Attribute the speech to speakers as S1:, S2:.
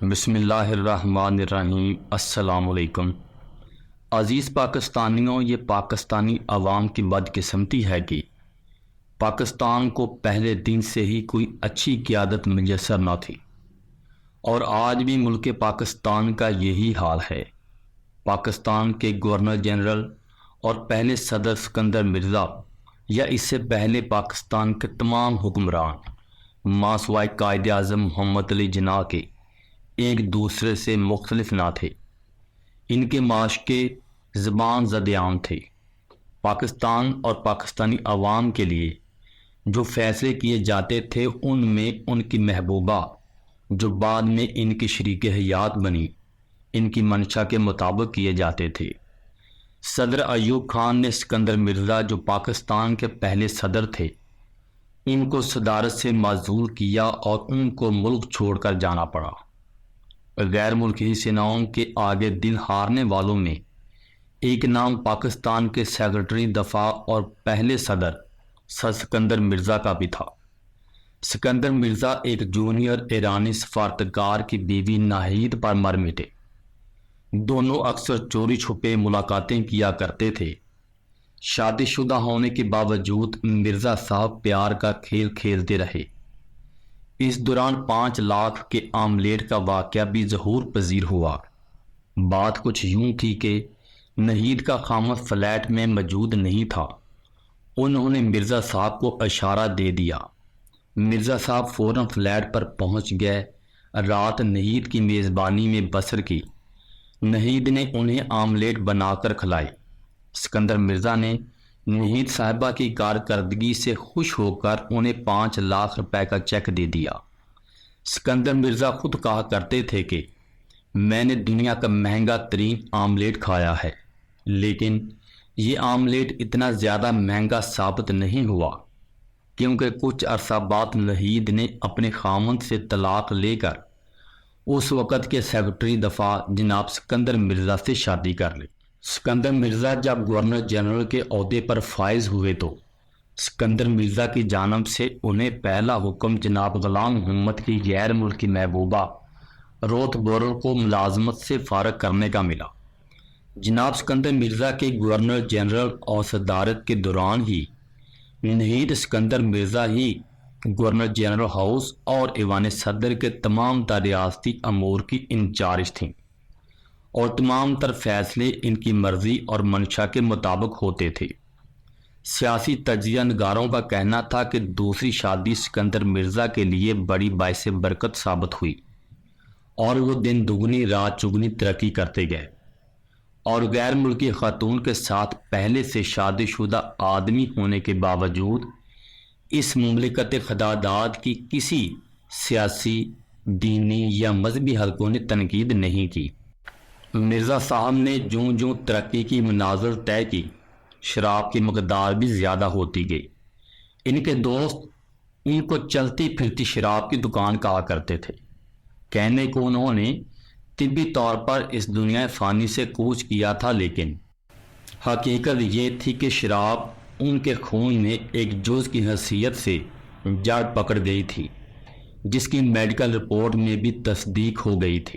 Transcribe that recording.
S1: بسم اللہ الرحمن الرحیم۔ السلام علیکم عزیز پاکستانیوں، یہ پاکستانی عوام کی بدقسمتی ہے کہ پاکستان کو پہلے دن سے ہی کوئی اچھی قیادت میسر نہ تھی، اور آج بھی ملک پاکستان کا یہی حال ہے۔ پاکستان کے گورنر جنرل اور پہلے صدر سکندر مرزا یا اس سے پہلے پاکستان کے تمام حکمران ماسوائے قائد اعظم محمد علی جناح کے ایک دوسرے سے مختلف نہ تھے۔ ان کے معاشقے زبان زدیان تھے۔ پاکستان اور پاکستانی عوام کے لیے جو فیصلے کیے جاتے تھے ان میں ان کی محبوبہ جو بعد میں ان کی شریک حیات بنی، ان کی منشا کے مطابق کیے جاتے تھے۔ صدر ایوب خان نے سکندر مرزا جو پاکستان کے پہلے صدر تھے ان کو صدارت سے معزول کیا اور ان کو ملک چھوڑ کر جانا پڑا۔ غیر ملکی سیناؤں کے آگے دل ہارنے والوں میں ایک نام پاکستان کے سیکرٹری دفاع اور پہلے صدر سر سکندر مرزا کا بھی تھا۔ سکندر مرزا ایک جونیئر ایرانی سفارتکار کی بیوی ناہید پر مر مٹے۔ دونوں اکثر چوری چھپے ملاقاتیں کیا کرتے تھے۔ شادی شدہ ہونے کے باوجود مرزا صاحب پیار کا کھیل کھیلتے رہے۔ اس دوران 5 لاکھ کے آملیٹ کا واقعہ بھی ظہور پذیر ہوا۔ بات کچھ یوں تھی کہ نہید کا خامد فلیٹ میں موجود نہیں تھا۔ انہوں نے مرزا صاحب کو اشارہ دے دیا۔ مرزا صاحب فوراً فلیٹ پر پہنچ گئے۔ رات نہید کی میزبانی میں بسر کی۔ نہید نے انہیں آملیٹ بنا کر کھلائی۔ سکندر مرزا نے نہید صاحبہ کی کارکردگی سے خوش ہو کر انہیں 5 لاکھ روپے کا چیک دے دیا۔ سکندر مرزا خود کہا کرتے تھے کہ میں نے دنیا کا مہنگا ترین آملیٹ کھایا ہے، لیکن یہ آملیٹ اتنا زیادہ مہنگا ثابت نہیں ہوا، کیونکہ کچھ عرصہ بعد نہید نے اپنے خامند سے طلاق لے کر اس وقت کے سیکرٹری دفاع جناب سکندر مرزا سے شادی کر لی۔ سکندر مرزا جب گورنر جنرل کے عہدے پر فائز ہوئے تو سکندر مرزا کی جانب سے انہیں پہلا حکم جناب غلام محمد کی غیر ملکی محبوبہ روت بورل کو ملازمت سے فارغ کرنے کا ملا۔ جناب سکندر مرزا کے گورنر جنرل اور صدارت کے دوران ہی نہید سکندر مرزا ہی گورنر جنرل ہاؤس اور ایوان صدر کے تمام تر ریاستی امور کی انچارج تھیں، اور تمام تر فیصلے ان کی مرضی اور منشا کے مطابق ہوتے تھے۔ سیاسی تجزیہ نگاروں کا کہنا تھا کہ دوسری شادی سکندر مرزا کے لیے بڑی باعث برکت ثابت ہوئی، اور وہ دن دگنی رات چگنی ترقی کرتے گئے، اور غیر ملکی خاتون کے ساتھ پہلے سے شادی شدہ آدمی ہونے کے باوجود اس مملکت خداداد کی کسی سیاسی، دینی یا مذہبی حلقوں نے تنقید نہیں کی۔ مرزا صاحب نے جوں جوں ترقی کی منازل طے کی، شراب کی مقدار بھی زیادہ ہوتی گئی۔ ان کے دوست ان کو چلتی پھرتی شراب کی دکان کہا کرتے تھے۔ کہنے کو انہوں نے طبی طور پر اس دنیا فانی سے کوچ کیا تھا، لیکن حقیقت یہ تھی کہ شراب ان کے خون میں ایک جز کی حیثیت سے جڑ پکڑ گئی تھی، جس کی میڈیکل رپورٹ میں بھی تصدیق ہو گئی تھی۔